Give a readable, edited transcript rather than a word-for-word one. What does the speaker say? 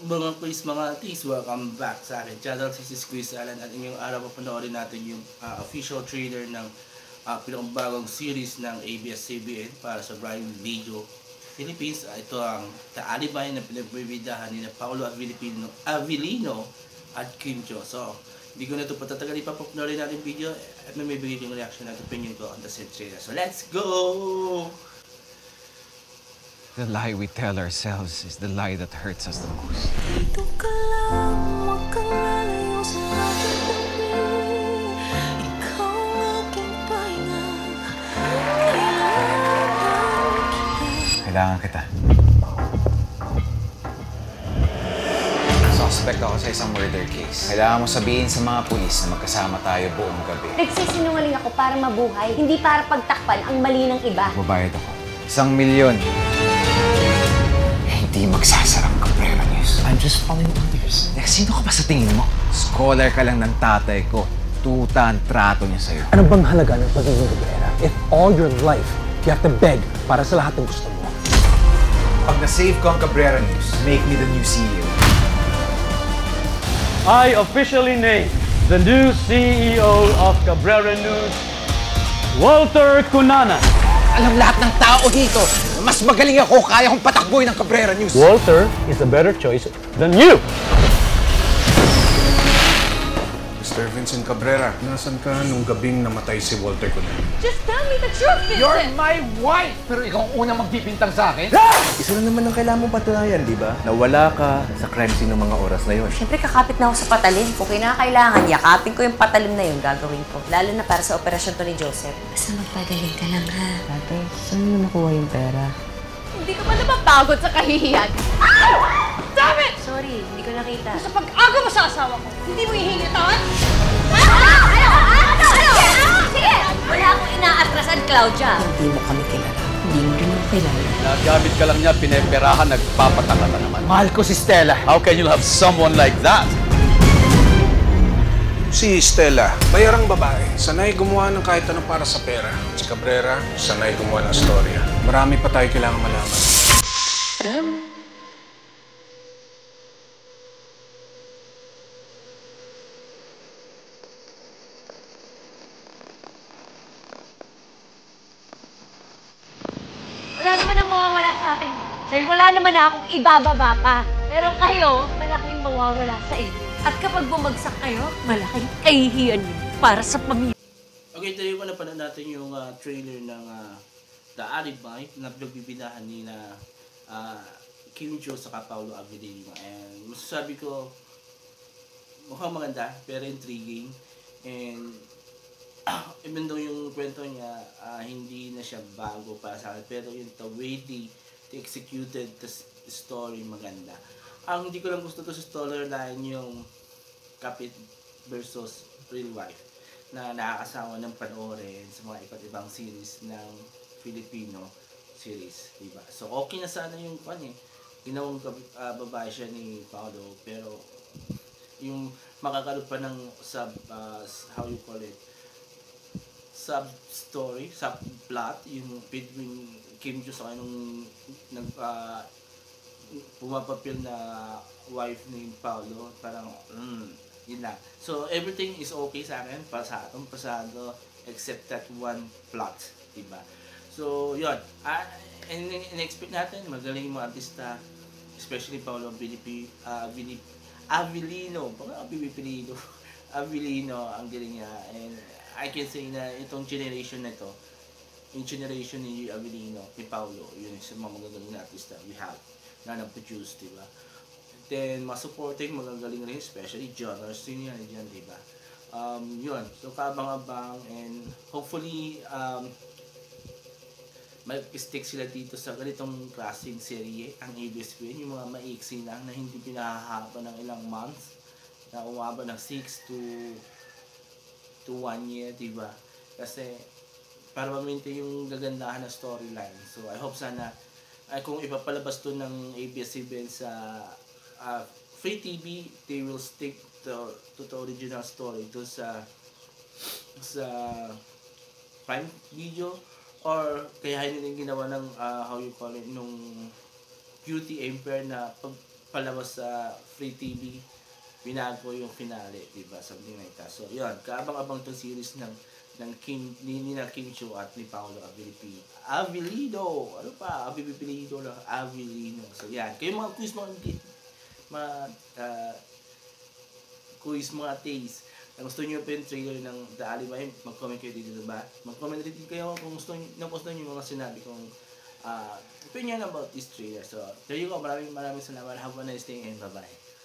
Mga quiz, mga tis, welcome back sa akin channel. This is Chris Allen at inyong araw papanoorin natin yung official trailer ng pinakabagong series ng ABS-CBN para sa Prime Video Philippines. Ito ang The Alibi na pinagbibidahan ni Paolo Avellino at Kim Chiu. So, hindi ko na ito patatagalin pa, papanoorin natin video at may bigay yung reaction at opinion ko on the said trailer. So, let's go! The lie we tell ourselves is the lie that hurts us the most. Dito ka lang, huwag kang lalayo sa aking tabi. Ikaw ang aking pahinga. Kailangan kita. Suspect ako sa isang murder case. Kailangan mo sabihin sa mga pulis na magkasama tayo buong gabi. Nagsisinungaling ako para mabuhay, hindi para pagtakpan ang mali ng iba. Babayad ako. 1,000,000. Hindi magsasarang Cabrera News. I'm just following orders. Sino ka ba sa tingin mo? Scholar ka lang ng tatay ko. Tuta ang trato niya sa'yo. Ano bang halaga ng pagiging Cabrera if all your life you have to beg para sa lahat ng gusto mo? Pag na-save ko ang Cabrera News, make me the new CEO. I officially name the new CEO of Cabrera News, Walter Cunana. Alam lahat ng tao dito, mas magaling ako, kaya kong patakboy ng Cabrera News. Walter is a better choice than you. Mr. Vincent Cabrera, nasan ka nung gabing namatay si Walter Cunana? Just tell me the truth, Vincent! You're my wife! Pero ikaw ang unang magbibintang sa akin? Isa lang naman ang kailangan mong patunayan, di ba? Nawala ka sa crime scene ng mga oras na yun. Siyempre, kakapit na ako sa patalim. Kung kinakailangan, yakapin ko yung patalim na yun, gagawin ko. Lalo na para sa operasyon to ni Joseph. Basta magpagaling ka lang, ha? Ate, saan mo nakuha yung pera? Hindi ka ba napapagod sa kahihiyan? Ay! Damn it! Sorry, hindi ko nakita. Sa pag-aga mo sa asawa ko, hindi mo hihingi tawan? Sige! Wala akong inaatrasan, Claudia. Hindi mo kami kilala. Hindi mo rin ako kilala. Nagamit ka lang niya, pineperahan, nagpapataka ka naman. Mahal ko si Stella. How can you have someone like that? Si Stella, bayarang babae. Sanay gumawa ng kahit ano para sa pera. Si Cabrera, sanay gumawa ng storya. Marami pa tayo kailangan malaman. Wala naman ang mawawala sa akin. Dahil wala naman na akong ibababa pa. Pero kayo, malaking mawawala sa inyo. At kapag bumagsak kayo, malaking kahihiyan yun para sa pamilya. Okay, tayo ko na pala natin yung trailer ng The Alibi na pinagbibinahan ni na Kim Chiu sa Paolo Avellino. And masasabi ko, mukhang maganda, pero intriguing. And even though yung kwento niya, hindi na siya bago para sa akin, pero yung the way they executed the story, maganda. Ang hindi ko lang gusto to sa storyline yung kapit versus real life na nakakasawa ng panoorin sa mga iba't ibang series ng Filipino series, diba? So okay na sana yung ginawang babae siya ni Paolo, pero yung makakaroon pa ng how you call it, sub-story, sub-plot, yung between Kim Chiu sa nung pumapapil na wife ni Paolo, parang yun lang. So everything is okay sa akin, pasado, except that one plot, diba? So yun, in-expect natin magaling yung mga artista, especially Paolo Avellino, Avellino, ang galing niya. And I can say na itong generation na ito, yung generation ni Avellino, ni Paolo, yun yung mga magagaling na artista we have na nag-produce, diba? Then, mga supporting, magagaling rin, especially John Arstine yan, diba? Yun, so kabang-abang, and hopefully, mag-stick sila dito sa ganitong klaseng serye, ang ABS-CBN, yung mga maiksi lang na hindi pinahahaba ng ilang months, na umaba ng 6 to 1 year, diba? Kasi, para ma-maintain yung gagandahan na storyline. So, I hope sana, kung ipapalabas to ng ABS-CBN sa free TV, they will stick to the original story to sa Prime Video, or kaya hindi ginawa ng how you call it, nung Beauty Empire na palabas sa Free TV, binago yung finale, di ba? Something like that. So, yun, kaabang-abang itong series ng ni Kim Chiu at ni Paolo Avellino. Ano pa? Avellino lang. Avellino. So, yan. Kayo mga quiz, mga taste. Kung gusto nyo pa yung trailer ng The Alibi, mag-comment kayo dito, diba? Mag-comment rin kayo kung gusto nyo yung mga sinabi kong opinion about this trailer. So, there you go. Maraming salamat. Have a nice day and bye-bye.